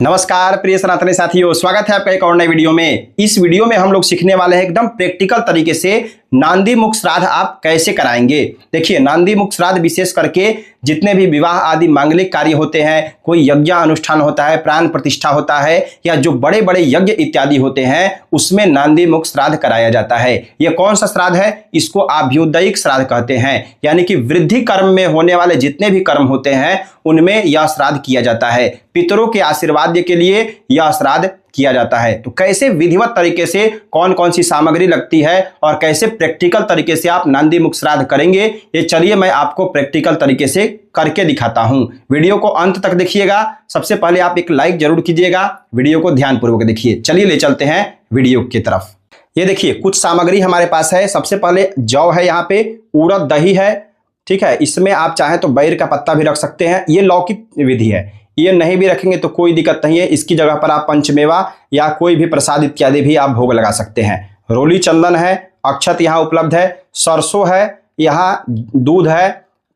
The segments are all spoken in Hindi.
नमस्कार प्रिय सनातनी साथियों, स्वागत है आपका एक और नए वीडियो में। इस वीडियो में हम लोग सीखने वाले हैं एकदम प्रैक्टिकल तरीके से नांदी मुख श्राद्ध आप कैसे कराएंगे। देखिए, नांदी मुख श्राद्ध विशेष करके जितने भी विवाह आदि मांगलिक कार्य होते हैं, कोई यज्ञ अनुष्ठान होता है, प्राण प्रतिष्ठा होता है, या जो बड़े बड़े यज्ञ इत्यादि होते हैं उसमें नांदी मुख श्राद्ध कराया जाता है। यह कौन सा श्राद्ध है? इसको आभ्युदयिक श्राद्ध कहते हैं, यानी कि वृद्धि कर्म में होने वाले जितने भी कर्म होते हैं उनमें यह श्राद्ध किया जाता है। पितरों के आशीर्वाद के लिए यह श्राद्ध किया जाता है। तो कैसे विधिवत तरीके से कौन कौन सी सामग्री लगती है और कैसे प्रैक्टिकल तरीके से आप नांदी मुख श्राद्ध करेंगे, ये चलिए मैं आपको प्रैक्टिकल तरीके से करके दिखाता हूं। वीडियो को अंत तक देखिएगा। सबसे पहले आप एक लाइक जरूर कीजिएगा, वीडियो को ध्यानपूर्वक देखिए। चलिए ले चलते हैं वीडियो की तरफ। ये देखिए कुछ सामग्री हमारे पास है। सबसे पहले जौ है, यहाँ पे उड़द दही है, ठीक है। इसमें आप चाहें तो बैर का पत्ता भी रख सकते हैं। ये लौकिक विधि है, ये नहीं भी रखेंगे तो कोई दिक्कत नहीं है। इसकी जगह पर आप पंचमेवा या कोई भी प्रसाद इत्यादि भी आप भोग लगा सकते हैं। रोली चंदन है, अक्षत यहाँ उपलब्ध है, सरसों है, यहाँ दूध है,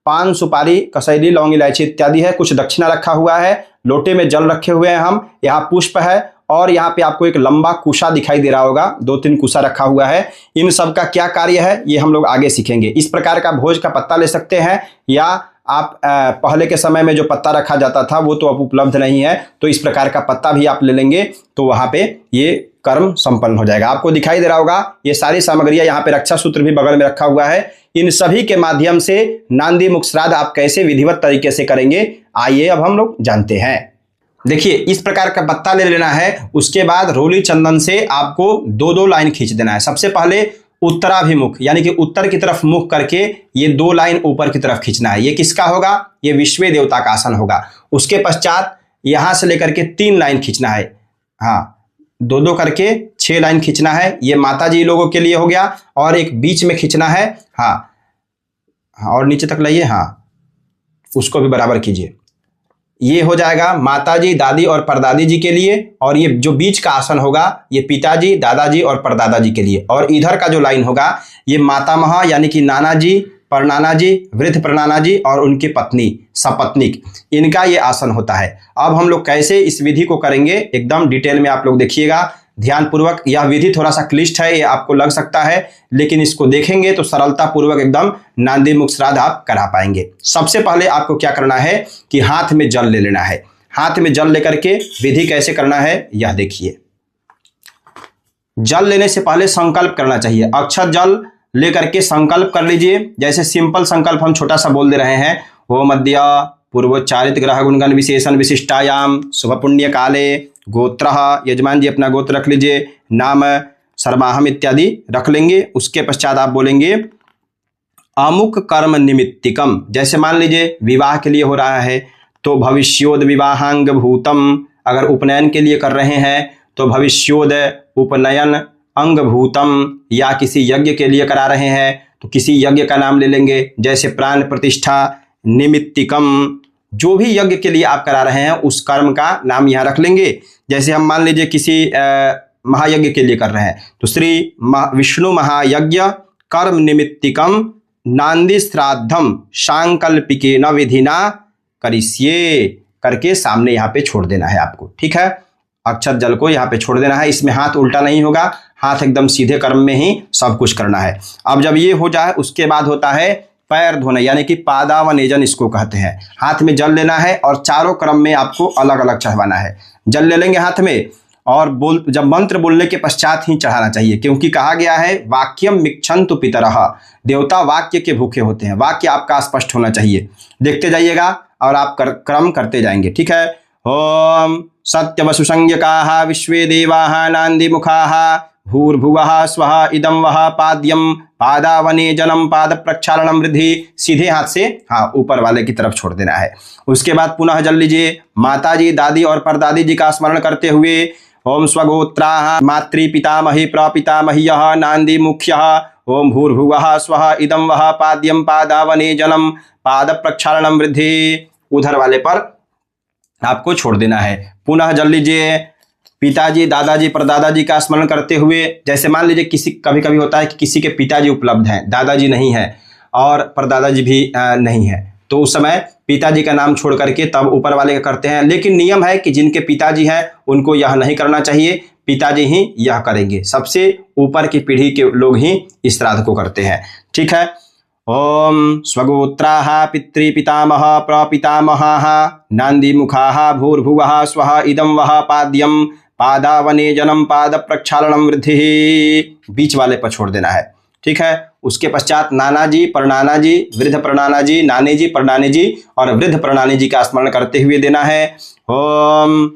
पान सुपारी कसैली लौंग इलायची इत्यादि है। कुछ दक्षिणा रखा हुआ है, लोटे में जल रखे हुए हैं हम, यहाँ पुष्प है और यहाँ पे आपको एक लंबा कुशा दिखाई दे रहा होगा, 2-3 कुशा रखा हुआ है। इन सब का क्या कार्य है ये हम लोग आगे सीखेंगे। इस प्रकार का भोज का पत्ता ले सकते हैं, या आप पहले के समय में जो पत्ता रखा जाता था वो तो अब उपलब्ध नहीं है, तो इस प्रकार का पत्ता भी आप ले लेंगे तो वहां पे ये कर्म संपन्न हो जाएगा। आपको दिखाई दे रहा होगा ये सारी सामग्रियां, यहाँ पे रक्षा सूत्र भी बगल में रखा हुआ है। इन सभी के माध्यम से नांदी मुख श्राद्ध आप कैसे विधिवत तरीके से करेंगे, आइए अब हम लोग जानते हैं। देखिए, इस प्रकार का पत्ता ले लेना है। उसके बाद रोली चंदन से आपको 2-2 लाइन खींच देना है। सबसे पहले उत्तराभिमुख यानी कि उत्तर की तरफ मुख करके ये 2 लाइन ऊपर की तरफ खींचना है। ये किसका होगा? ये विश्व देवता का आसन होगा। उसके पश्चात यहां से लेकर के 3 लाइन खींचना है, हाँ 2-2 करके 6 लाइन खींचना है। ये माता जी लोगों के लिए हो गया। और एक बीच में खींचना है, हाँ और नीचे तक लाइए, हाँ उसको भी बराबर कीजिए। ये हो जाएगा माताजी, दादी और परदादी जी के लिए। और ये जो बीच का आसन होगा ये पिताजी, दादाजी और परदादा जी के लिए। और इधर का जो लाइन होगा ये मातामह यानी कि नाना जी, परनाना जी, वृद्ध परनाना जी और उनकी पत्नी सपत्नीक, इनका ये आसन होता है। अब हम लोग कैसे इस विधि को करेंगे एकदम डिटेल में आप लोग देखिएगा ध्यानपूर्वक। यह विधि थोड़ा सा क्लिष्ट है, ये आपको लग सकता है, लेकिन इसको देखेंगे तो सरलता पूर्वक एकदम नांदी मुख श्राद्ध आप करा पाएंगे। सबसे पहले आपको क्या करना है कि हाथ में जल ले लेना है। हाथ में जल लेकर के विधि कैसे करना है यह देखिए। जल लेने से पहले संकल्प करना चाहिए। अक्षत जल लेकर के संकल्प कर लीजिए। जैसे सिंपल संकल्प हम छोटा सा बोल दे रहे हैं, ओम अद्य पूर्वोच्चारित ग्रह गुणगण विशेषण विशिष्टायाम शुभ पुण्य काले गोत्र, यजमान जी अपना गोत्र रख लीजिए, नाम सर्वाहम इत्यादि रख लेंगे। उसके पश्चात आप बोलेंगे अमुक कर्म निमित्तिकम। जैसे मान लीजिए विवाह के लिए हो रहा है तो भविष्योद विवाहांग भूतम, अगर उपनयन के लिए कर रहे हैं तो भविष्योद उपनयन अंग भूतम, या किसी यज्ञ के लिए करा रहे हैं तो किसी यज्ञ का नाम ले लेंगे। जैसे प्राण प्रतिष्ठा निमित्तिकम, जो भी यज्ञ के लिए आप करा रहे हैं उस कर्म का नाम यहाँ रख लेंगे। जैसे हम मान लीजिए किसी महायज्ञ के लिए कर रहे हैं तो श्री विष्णु महायज्ञ कर्म निमित्तिकम नांदी श्राद्धम सांकल्पिकेन विधिना करिष्ये करके सामने यहाँ पे छोड़ देना है आपको, ठीक है। अक्षत जल को यहाँ पे छोड़ देना है। इसमें हाथ उल्टा नहीं होगा, हाथ एकदम सीधे कर्म में ही सब कुछ करना है। अब जब ये हो जाए उसके बाद होता है पैर धोना, यानी कि पादावनेजन इसको कहते हैं। हाथ में जल लेना है और चारों क्रम में आपको अलग अलग चढ़वाना है। जल ले लेंगे हाथ में और जब मंत्र बोलने के पश्चात ही चढ़ाना चाहिए, क्योंकि कहा गया है वाक्यम मिक्षन्तु पितरः, देवता वाक्य के भूखे होते हैं। वाक्य आपका स्पष्ट होना चाहिए। देखते जाइएगा और आप क्रम करते जाएंगे, ठीक है। ओम सत्यवसु संज्ञकाः विश्वे देवाः नांदी मुखाः भूर्भुवः स्वः इदं वः पाद्यम पादावने जलम पाद प्रक्षालनम वृद्धि। सीधे हाथ से हाँ ऊपर वाले की तरफ छोड़ देना है। उसके बाद पुनः जल लीजिए। माताजी, दादी और परदादी जी का स्मरण करते हुए ओम स्वगोत्राः मातृ पितामही प्रपितामह्यः नांदी मुख्यः ओम भूर्भुवः स्वः इदं वः पाद्यम पादावने जलम पाद प्रक्षालनम वृद्धि। उधर वाले पर आपको छोड़ देना है। पुनः जल लीजिए। पिताजी, दादाजी, परदादाजी का स्मरण करते हुए, जैसे मान लीजिए किसी कभी कभी होता है कि किसी के पिताजी उपलब्ध हैं, दादाजी नहीं है और परदादाजी भी नहीं है, तो उस समय पिताजी का नाम छोड़ करके तब ऊपर वाले का करते हैं। लेकिन नियम है कि जिनके पिताजी हैं उनको यह नहीं करना चाहिए, पिताजी ही यह करेंगे। सबसे ऊपर की पीढ़ी के लोग ही इस श्राद्ध को करते हैं। ठीक है। ओम स्वगोत्राः पितृपितामह प्रपितामहाः नान्दीमुखाः भूर्भुवः स्वः इदं वः पाद्यं पादावने जन्म पाद प्रक्षालनम वृद्धि, बीच वाले पर छोड़ देना है। ठीक है। उसके पश्चात नाना जी, परनाना जी, वृद्ध परनाना जी, नानी जी, परनानी जी और वृद्ध परनानी जी का स्मरण करते हुए देना है। ओम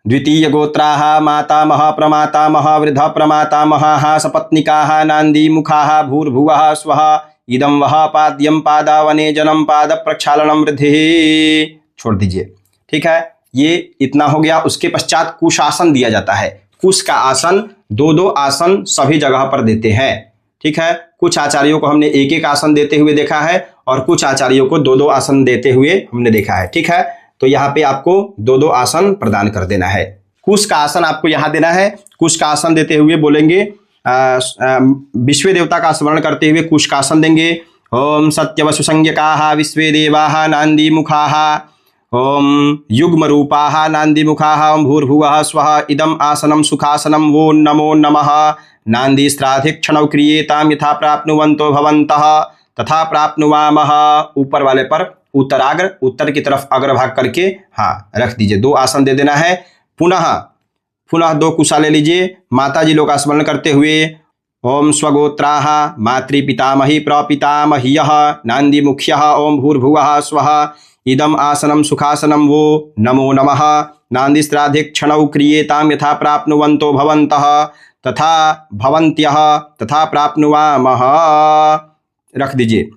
द्वितीय गोत्राः मातामह प्रमातामह वृद्ध प्रमातामहाः सपत्निकाः नान्दीमुखाः भूर्भुवः स्वः इदं वः पाद्यं पादावने जन्म पाद प्रक्षालनम वृद्धि, छोड़ दीजिए। ठीक है। ये इतना हो गया। उसके पश्चात कुशासन दिया जाता है। कुश का आसन, दो दो आसन सभी जगह पर देते हैं। ठीक है। कुछ आचार्यों को हमने एक एक आसन देते हुए देखा है और कुछ आचार्यों को दो दो आसन देते हुए हमने देखा है। ठीक है। तो यहाँ पे आपको दो दो आसन प्रदान कर देना है। कुश का आसन आपको यहाँ देना है। कुश का आसन देते हुए बोलेंगे, विश्व देवता का स्मरण करते हुए कुश का आसन देंगे। ओम सत्यवसु संज्ञकाः विश्वे देवाः नान्दीमुखाः ओम युग्म रूपाः नान्दीमुखाः ओम भूर्भुवः स्वः इदम् आसनं सुखासनं वो नमो नमः नान्दी श्राद्धिक्षणौ क्रियेतां यथा प्राप्नुवन्तो भवन्तः तथा प्राप्नुवामः, ऊपर वाले पर उत्तराग्र, उत्तर की तरफ अग्रभाग करके रख दीजिए। दो आसन दे देना है। पुनः दो कुशा ले लीजिए। माता जी लोग का स्मरण करते हुए ओम स्वगोत्राः मातृपितामही प्रपितामह्यः नान्दीमुख्यः ओम भूर्भुवः स्वः इदम् आसनं सुखासनं वो नमो नमः नान्दी श्राद्धिक्षणौ क्रियेतां यथा प्राप्नुवन्तो भवन्तः तथा भवन्त्यः तथा प्राप्नुवामः, रख दीजिए।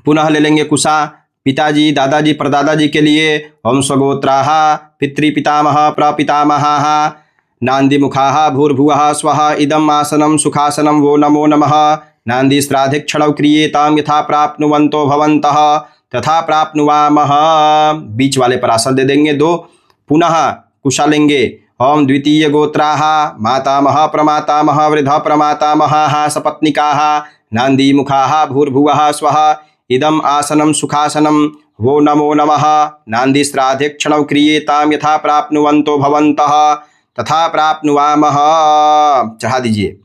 पुनः ले लेंगे कुशा पिताजी, दादाजी, परदादाजी के लिए ओम स्वगोत्राः पितृपितामह प्रपितामहाः नान्दीमुखाः भूर्भुवः स्वः इदम् आसनं सुखासनं वो नमो नमः नान्दी श्राद्धिक्षणौ क्रियेतां यथा प्राप्नुवन्तो भवन्तः तथा प्राप्नुवामः, बीच वाले पर आसन दे देंगे दो। पुनः कुशा लेंगे। ओम द्वितीय गोत्राः मातामह प्रमातामह वृद्ध प्रमातामहाः सपत्निकाः नान्दीमुखाः भूर्भुवः स्वः इदम् आसनं सुखासनं वो नमो नमः नान्दी श्राद्धिक्षणौ क्रियेतां यथा प्राप्नुवन्तो भवन्तः तथा प्राप्नुवामः, चढ़ा दीजिए।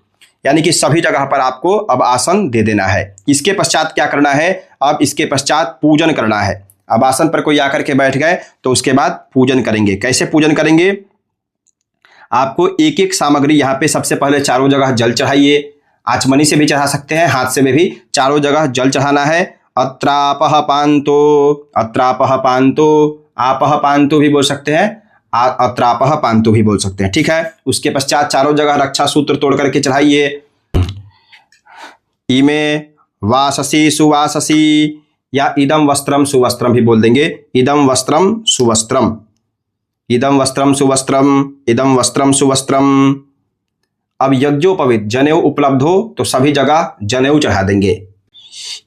यानी कि सभी जगह पर आपको अब आसन दे देना है। इसके पश्चात क्या करना है? अब इसके पश्चात पूजन करना है। अब आसन पर कोई आकर के बैठ गए तो उसके बाद पूजन करेंगे। कैसे पूजन करेंगे? आपको एक एक सामग्री यहाँ पे सबसे पहले चारों जगह जल चढ़ाइए। आचमनी से भी चढ़ा सकते हैं, हाथ से भी चारों जगह जल चढ़ाना है। अत्रापह पांतो, अत्रापह पांतो, आपह पांतो भी बोल सकते हैं, अत्रापह पांतो भी बोल सकते हैं। ठीक है। उसके पश्चात चारों जगह रक्षा सूत्र तोड़ करके चढ़ाइए। इमे वाससी सुवाससी या इदम वस्त्रम सुवस्त्रम भी बोल देंगे। इदम वस्त्रम सुवस्त्रम, इदम वस्त्रम सुवस्त्रम, इदम वस्त्रम सुवस्त्रम। अब यज्ञोपवीत जनेऊ उपलब्ध हो तो सभी जगह जनेऊ चढ़ा देंगे।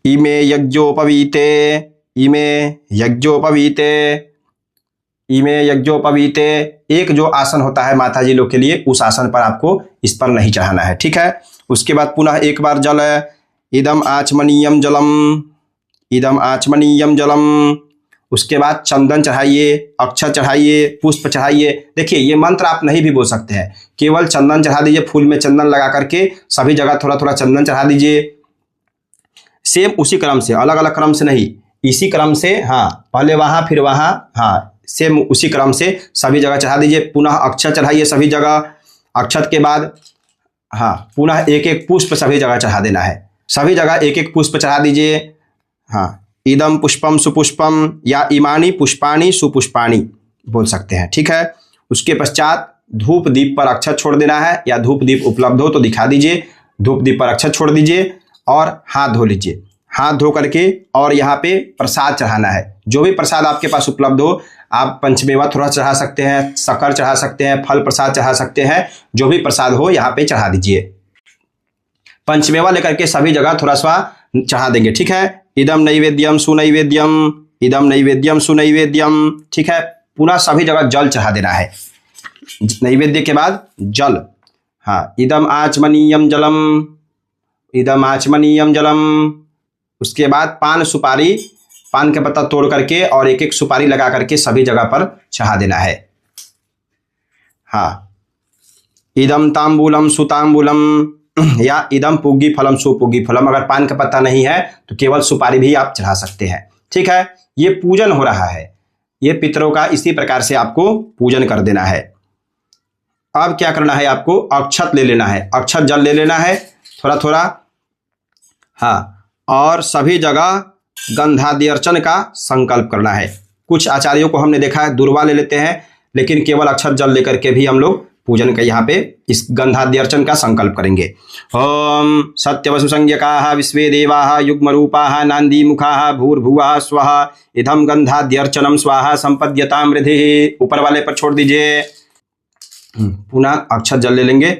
इमे यज्ञोपवीते, इमे यज्ञोपवीते, इमे यज्ञोपवीते। एक जो आसन होता है माता जी लोग के लिए, उस आसन पर आपको इस पर नहीं चढ़ाना है। ठीक है। उसके बाद पुनः एक बार जल, इदम आचमनीयम जलम, इदम आचमनीयम जलम। उसके बाद चंदन चढ़ाइए, अक्षत चढ़ाइए, पुष्प चढ़ाइए। देखिए ये मंत्र आप नहीं भी बोल सकते हैं, केवल चंदन चढ़ा दीजिए। फूल में चंदन लगा करके सभी जगह थोड़ा थोड़ा चंदन चढ़ा दीजिए। सेम उसी क्रम से, अलग अलग क्रम से नहीं, इसी क्रम से। पहले वहाँ फिर वहाँ, सेम उसी क्रम से सभी जगह चढ़ा दीजिए। पुनः अक्षत चढ़ाइए सभी जगह। अक्षत के बाद पुनः एक एक पुष्प सभी जगह चढ़ा देना है। सभी जगह एक एक पुष्प चढ़ा दीजिए। इदम पुष्पम सुपुष्पम या इमानी पुष्पाणी सुपुष्पाणी बोल सकते हैं। ठीक है। उसके पश्चात धूप दीप पर अक्षत छोड़ देना है, या धूप दीप उपलब्ध हो तो दिखा दीजिए। धूप दीप पर अक्षत छोड़ दीजिए और हाथ धो लीजिए। हाथ धो करके और यहाँ पे प्रसाद चढ़ाना है। जो भी प्रसाद आपके पास उपलब्ध हो, आप पंचमेवा थोड़ा चढ़ा सकते हैं, शक्कर चढ़ा सकते हैं, फल प्रसाद चढ़ा सकते हैं। जो भी प्रसाद हो यहाँ पे चढ़ा दीजिए। पंचमेवा लेकर के सभी जगह थोड़ा सा चढ़ा देंगे। ठीक है। इदम नैवेद्यम सुनैवेद्यम, इदम नैवेद्यम सुनैवेद्यम। ठीक है। पूरा सभी जगह जल चढ़ा देना है। नैवेद्य के बाद जल। इदम आचमनीयम जलम, इदम आचमनीयम जलम। उसके बाद पान सुपारी, पान का पत्ता तोड़ करके और एक एक सुपारी लगा करके सभी जगह पर चढ़ा देना है। हाँ, इदम तांबूलम सुतांबूलम या इदम पुग्गी फलम सुपुग्गी फलम। अगर पान का पत्ता नहीं है तो केवल सुपारी भी आप चढ़ा सकते हैं। ठीक है, ये पूजन हो रहा है, ये पितरों का इसी प्रकार से आपको पूजन कर देना है। अब क्या करना है, आपको अक्षत ले लेना है, अक्षत जल ले लेना है थोड़ा थोड़ा। हाँ, और सभी जगह गंधादि अर्चन का संकल्प करना है। कुछ आचार्यों को हमने देखा है दुर्वा ले लेते हैं, लेकिन केवल अक्षत जल लेकर के भी हम लोग पूजन का यहाँ पे इस गंधादि अर्चन का संकल्प करेंगे। ओम सत्यवसु संज्ञकाः विश्वे देवाः युग्मरूपाः नांदीमुखाः भूर्भुवः स्वः इदं गंधादि अर्चनम स्वाहा संपद्यतां हृदि। ऊपर वाले पर छोड़ दीजिए। पुनः अक्षत जल ले लेंगे।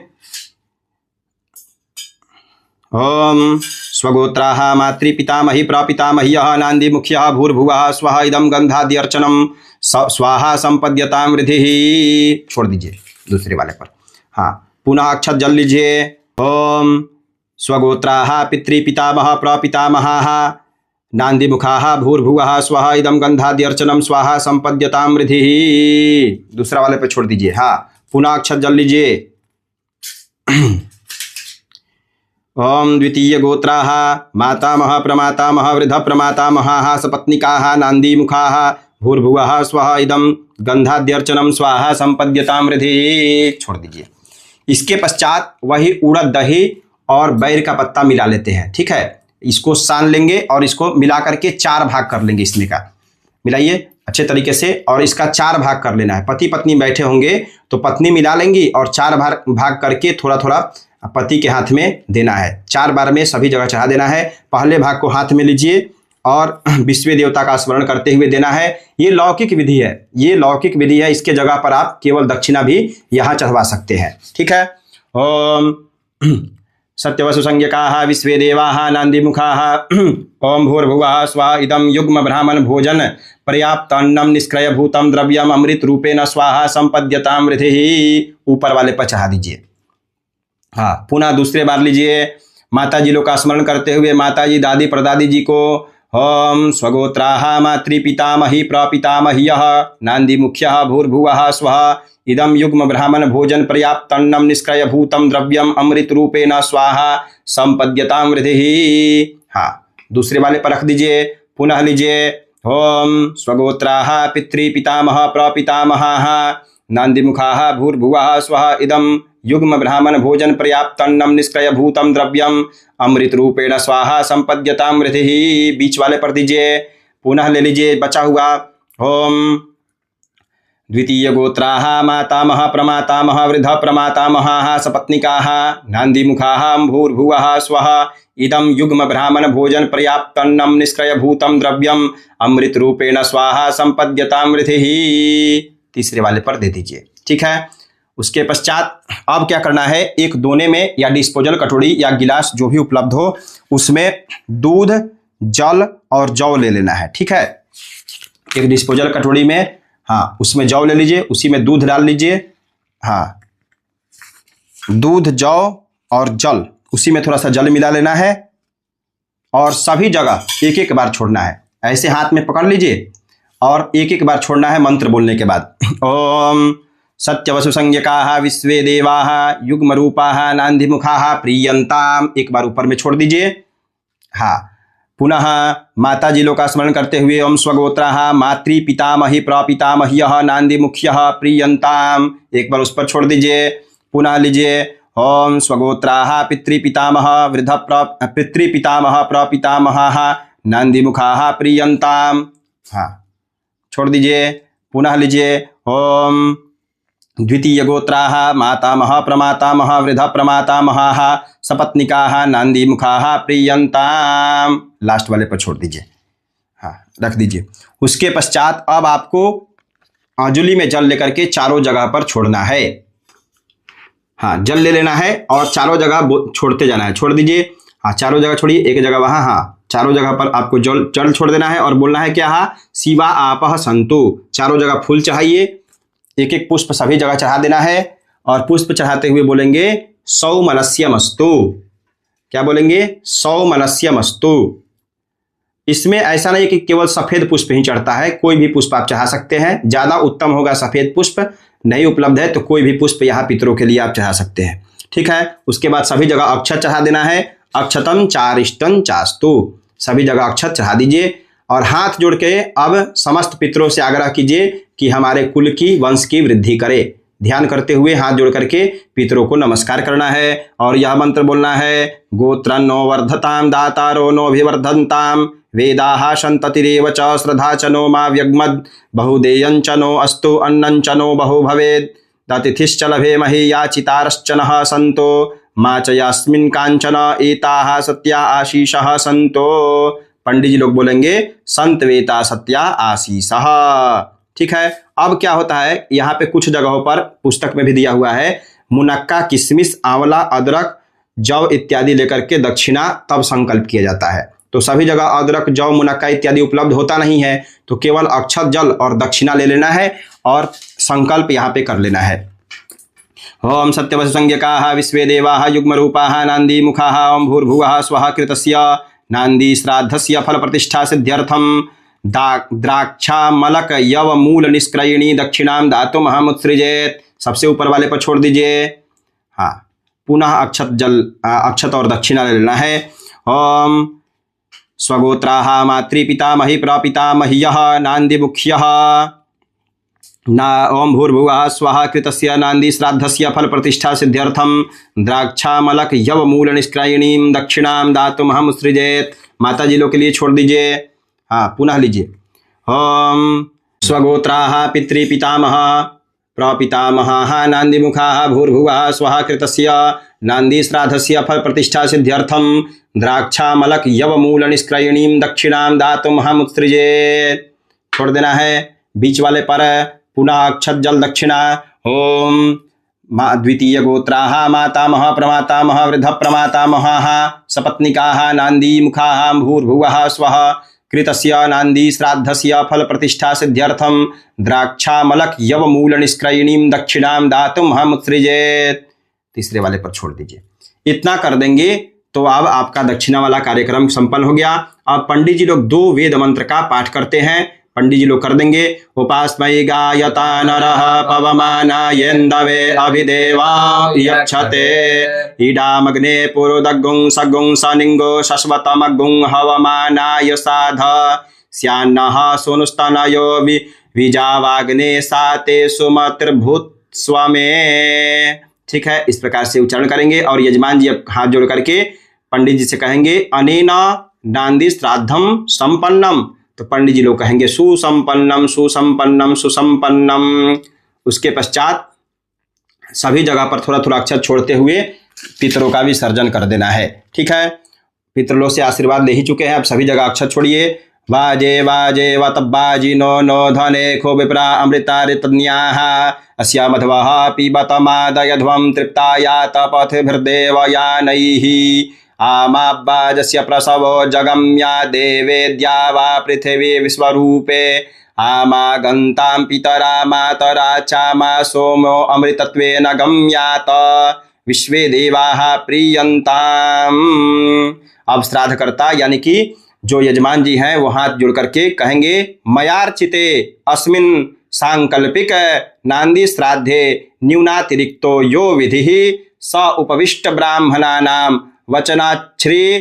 ओम स्वगोत्राः मातृपितामही प्रपितामह्यः नांदीमुख्यः भूर्भुवः स्वः इदं गंधादि अर्चनम स्वाहा संपद्यतां हृदि। छोड़ दीजिए दूसरे वाले पर। हाँ, पुनः अक्षत जल लीजिए। ओम स्वगोत्राः पितृपितामह प्रपितामहाः नांदीमुखाः भूर्भुवः स्वः इदं गंधादि अर्चनम स्वाहा संपद्यतां हृदि। दूसरा वाले पर छोड़ दीजिए। हाँ, पुनः अक्षत जल लीजिए। ओम द्वितीय गोत्राः मातामह प्रमातामह वृद्ध प्रमातामहाः सपत्निकाः नांदीमुखाः भूर्भुवः स्वः इदं गंधाद्यर्चनम स्वाहा संपद्यतां हृदि। छोड़ दीजिए। इसके पश्चात वही उड़द दही और बैर का पत्ता मिला लेते हैं। ठीक है, इसको सान लेंगे और इसको मिला करके 4 भाग कर लेंगे। इसमें का मिलाइए अच्छे तरीके से और इसका 4 भाग कर लेना है। पति पत्नी बैठे होंगे तो पत्नी मिला लेंगी और 4 भाग करके थोड़ा थोड़ा पति के हाथ में देना है। 4 बार में सभी जगह चढ़ा देना है। पहले भाग को हाथ में लीजिए और विश्व देवता का स्मरण करते हुए देना है। ये लौकिक विधि है, ये लौकिक विधि है। इसके जगह पर आप केवल दक्षिणा भी यहाँ चढ़वा सकते हैं। ठीक है। ओम सत्यवसु संज्ञकाः विश्वे देवाः नांदीमुखाः ओम भूर्भुवः स्वः इदं युग्म ब्राह्मण भोजन पर्याप्त अन्नम निष्क्रय भूतम द्रव्यम अमृत रूपेण स्वाहा संपद्यतां हृदि। ऊपर वाले पर चढ़ा दीजिए। हाँ, पुनः दूसरे बार लीजिए। माता जी लोग का स्मरण करते हुए माता जी दादी परदादी जी को ओम स्वगोत्राः मातृपितामही प्रपितामह्यः नांदीमुख्यः भूर्भुवः स्वः इदं युग्म ब्राह्मण भोजन पर्याप्त अन्नम निष्क्रय भूतम द्रव्यम अमृत रूपेण स्वाहा संपद्यतां हृदि। हाँ, दूसरे वाले पर रख दीजिए। पुनः लीजिए। ओम स्वगोत्राः पितृपितामह प्रपितामहाः नांदीमुखाः भूर्भुवः स्वः इदं युग्म ब्राह्मण भोजन पर्याप्त अन्नम निष्क्रय भूतम द्रव्यम अमृत रूपेण स्वाहा संपद्यतां हृदि। बीच वाले पर दीजिए। पुनः ले लीजिए बचा हुआ। ओम द्वितीय गोत्राः मातामह प्रमातामह वृद्ध प्रमातामहाः सपत्निकाः नांदीमुखाः भूर्भुवः स्वः इदं युग्म ब्राह्मण भोजन पर्याप्त अन्नम निष्क्रय भूतम द्रव्यम अमृत रूपेण स्वाहा संपद्यतां हृदि। तीसरे वाले पर दे दीजिए। ठीक है। उसके पश्चात अब क्या करना है, एक दोने में या डिस्पोजल कटोरी या गिलास जो भी उपलब्ध हो उसमें दूध, जल और जौ ले लेना है। ठीक है, एक डिस्पोजल कटोरी में हाँ उसमें जौ ले लीजिए, उसी में दूध डाल लीजिए। हाँ, दूध, जौ और जल, उसी में थोड़ा सा जल मिला लेना है और सभी जगह एक एक बार छोड़ना है। ऐसे हाथ में पकड़ लीजिए और एक एक बार छोड़ना है मंत्र बोलने के बाद। ओम सत्यवसु संज्ञकाः विश्वे देवाः युग्मरूपाः नांदीमुखाः प्रीयन्ताम्। एक बार ऊपर में छोड़ दीजिए। हाँ, पुनः माता जी लोग का स्मरण करते हुए ओम स्वगोत्राः मातृपितामही प्रपितामह्यः नांदीमुख्यः प्रीयन्ताम्। एक बार उस पर छोड़ दीजिए। पुनः लीजिए। ओम स्वगोत्राः पितृपितामह वृद्ध पितृपितामह प्रपितामहाः नांदीमुखाः प्रीयन्ताम्। हाँ, छोड़ दीजिए। पुनः लीजिए। ओम द्वितीय गोत्राः मातामह प्रमातामह वृद्ध प्रमातामहाः सपत्निकाः नांदीमुखाः प्रीयन्ताम्। लास्ट वाले पर छोड़ दीजिए। हाँ, रख दीजिए। उसके पश्चात अब आपको अंजुली में जल लेकर के चारों जगह पर छोड़ना है। हाँ, जल ले लेना है और चारों जगह छोड़ते जाना है। छोड़ दीजिए। हाँ, चारों जगह छोड़िए, एक जगह वहाँ। हाँ, चारों जगह पर आपको जल छोड़ देना है और बोलना है क्या, हाँ शिवा आपः सन्तु। चारों जगह फूल चढ़ाइए, एक एक पुष्प सभी जगह चढ़ा देना है और पुष्प चढ़ाते हुए बोलेंगे सौमनस्यमस्तु। क्या बोलेंगे, सौमनस्यमस्तु। इसमें ऐसा नहीं कि केवल सफेद पुष्प ही चढ़ता है, कोई भी पुष्प आप चढ़ा सकते हैं, ज्यादा उत्तम होगा सफेद पुष्प। नहीं उपलब्ध है तो कोई भी पुष्प यहाँ पितरों के लिए आप चढ़ा सकते हैं। ठीक है, उसके बाद सभी जगह अक्षत चढ़ा देना है। अक्षतम चारिष्टन चास्तु, सभी जगह अक्षत चढ़ा दीजिए और हाथ जोड़ के अब समस्त पितरों से आग्रह कीजिए कि हमारे कुल की, वंश की वृद्धि करे। ध्यान करते हुए हाथ जोड़ करके पितरों को नमस्कार करना है और यह मंत्र बोलना है, गोत्रन्नो वर्धताम दातारो नोभिवर्धन्ताम वेदाः सन्ततिरेव च श्रद्धा च नो मा व्यग्मद् बहुदेयं च नो अस्तु अन्नं च नो बहु भवेत् दतिथिश्च लभेमहि याचितारश्च नः सन्तो मा च यास्मिन् काञ्चन एताः सत्या आशीषः सन्तो। पंडित जी लोग बोलेंगे संत वेता सत्या आशीषः। ठीक है, अब क्या होता है, यहाँ पे कुछ जगहों पर पुस्तक में भी दिया हुआ है, मुनक्का, किशमिश, आंवला, अदरक, जौ इत्यादि लेकर के दक्षिणा तब संकल्प किया जाता है। तो सभी जगह अदरक, जौ, मुनक्का इत्यादि उपलब्ध होता नहीं है, तो केवल अक्षत जल और दक्षिणा ले लेना है और संकल्प यहाँ पे कर लेना है। ओम सत्यवसु संज्ञकाः विश्वे देवाः युग्मरूपाः नांदी मुखाः ओम भूर्भुवः स्वः कृतस्य नांदी श्राद्धस्य फल प्रतिष्ठा सिद्ध्यर्थम द्राक्षा मलक यव मूल निष्क्रयणी दक्षिणाम दातुम अहमुत्सृजेत। सबसे ऊपर वाले पर छोड़ दीजिए। हाँ, पुनः अक्षत और दक्षिणा ले लेना है। ओम स्वगोत्राः मातृपितामही प्रपितामह्यः नांदीमुख्यः ना ओम भूर्भुवः स्वः कृतस्य नांदी श्राद्धस्य फल प्रतिष्ठा सिद्ध्यर्थम द्राक्षामलक यव मूल निष्क्रयणीं दक्षिणाम दातुम अहमुत्सृजेत। माता जी लोग के लिए छोड़ दीजिए। हाँ, पुनः लीजिए। ओम स्वगोत्राः पितृपितामह प्रपितामहाः नांदीमुखाः भूर्भुवः स्वः कृतस्य नांदी श्राद्धस्य फल प्रतिष्ठा सिद्ध्यर्थम द्राक्षामलक यव मूल निष्क्रयणीं दक्षिणाम दातुम अहमुत्सृजेत। छोड़ देना है। बीच वाले पर पुनः अक्षत जल दक्षिणा। ओम द्वितीय गोत्राः मातामह प्रमातामह वृद्ध प्रमातामहाः सपत्निकाः नांदीमुखाः भूर्भुवः स्वः कृतस्य नांदी श्राद्धस्य फल प्रतिष्ठा सिद्ध्यर्थम द्राक्षामलक यव मूल निष्क्रयणीं दक्षिणाम दातुम अहमुत्सृजेत। तीसरे वाले पर छोड़ दीजिए। इतना कर देंगे तो अब आपका दक्षिणा वाला कार्यक्रम संपन्न हो गया। अब पंडित जी लोग 2 वेद मंत्र का पाठ करते हैं। पंडित जी लोग कर देंगे। उपास्मय गायता नरः पवमानायेन्दवे अभिदेवा यक्षते ईडामग्ने पुरोदग्गुं सग्गुं सनिंगो शश्वतमग्गुं हवमानाय साध स्यान्नः सोनुस्तनयो विजावाग्ने साते सुमत्रभूत स्वमे। ठीक है, इस प्रकार से उच्चारण करेंगे और यजमान जी अब हाथ जोड़ करके पंडित जी से कहेंगे अनेना नांदी श्राद्धम संपन्नम। तो पंडित जी लोग कहेंगे सुसंपन्नम सुसंपन्नम सुसंपन्नम। उसके पश्चात सभी जगह पर थोड़ा थोड़ा अक्षर छोड़ते हुए पितरों का विसर्जन कर देना है। ठीक है, पितरों से आशीर्वाद ले ही चुके हैं, अब सभी जगह अक्षर छोड़िए। वाजे वाजे वतब्बाजी नो नो धने खो विप्रा अमृता ऋतन्याः अस्या मध्वः पीबत मादयध्वं तृप्ताया तपथिभिर्देवयानैः आमाब्बाजस्य प्रसवो जगम्या देवेद्या वा पृथिवी विश्वरूपे आमागन्तां पितरा मातरा चामा सोमो अमृतत्वेन गम्यात विश्वे देवाः प्रीयन्ताम्। अब श्राद्धकर्ता यानी कि जो यजमान जी हैं वो हाथ जुड़ करके कहेंगे मयार्चिते अस्मिन् सांकल्पिक नांदी श्राद्धे न्यूनातिरिक्तो यो विधिः स उपविष्ट ब्राह्मणानां वचनाच्छ्री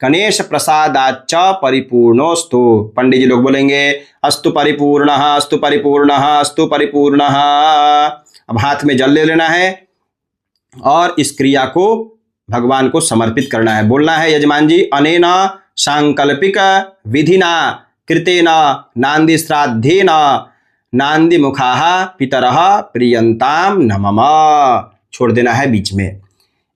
गणेश प्रसादाच्च परिपूर्णोस्तु। पंडित जी लोग बोलेंगे अस्तु परिपूर्णः अस्तु परिपूर्णः अस्तु परिपूर्णः। अब हाथ में जल ले लेना है और इस क्रिया को भगवान को समर्पित करना है। बोलना है यजमान जी अनेना सांकल्पिक विधिना कृतेन नांदी श्राद्धेन नांदी मुखाः पितरः प्रियंताम नमः। छोड़ देना है बीच में।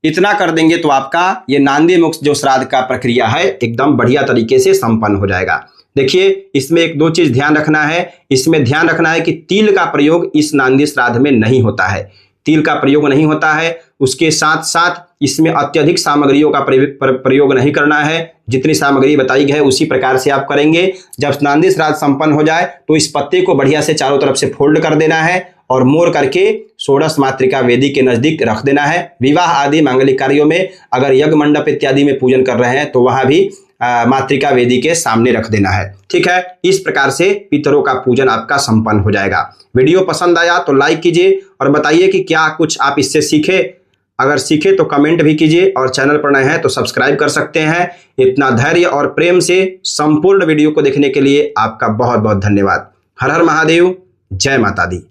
इतना कर देंगे तो आपका ये नांदी मुख जो श्राद्ध का प्रक्रिया है एकदम बढ़िया तरीके से संपन्न हो जाएगा। देखिए, इसमें 1-2 चीज ध्यान रखना है। इसमें ध्यान रखना है कि तिल का प्रयोग इस नांदी श्राद्ध में नहीं होता है। तिल का प्रयोग नहीं होता है। उसके साथ साथ इसमें अत्यधिक सामग्रियों का प्रयोग नहीं करना है। जितनी सामग्री बताई गई है उसी प्रकार से आप करेंगे। जब नांदी श्राद्ध संपन्न हो जाए तो इस पत्ते को बढ़िया से चारों तरफ से फोल्ड कर देना है और मोड़ करके षोडश मातृका वेदी के नजदीक रख देना है। विवाह आदि मांगलिक कार्यों में अगर यज्ञ मंडप इत्यादि में पूजन कर रहे हैं तो वहां भी मातृका वेदी के सामने रख देना है। ठीक है, इस प्रकार से पितरों का पूजन आपका संपन्न हो जाएगा। वीडियो पसंद आया तो लाइक कीजिए और बताइए कि क्या कुछ आप इससे सीखे। अगर सीखे तो कमेंट भी कीजिए और चैनल पर नए हैं तो सब्सक्राइब कर सकते हैं। इतना धैर्य और प्रेम से संपूर्ण वीडियो को देखने के लिए आपका बहुत बहुत धन्यवाद। हर हर महादेव, जय माता दी।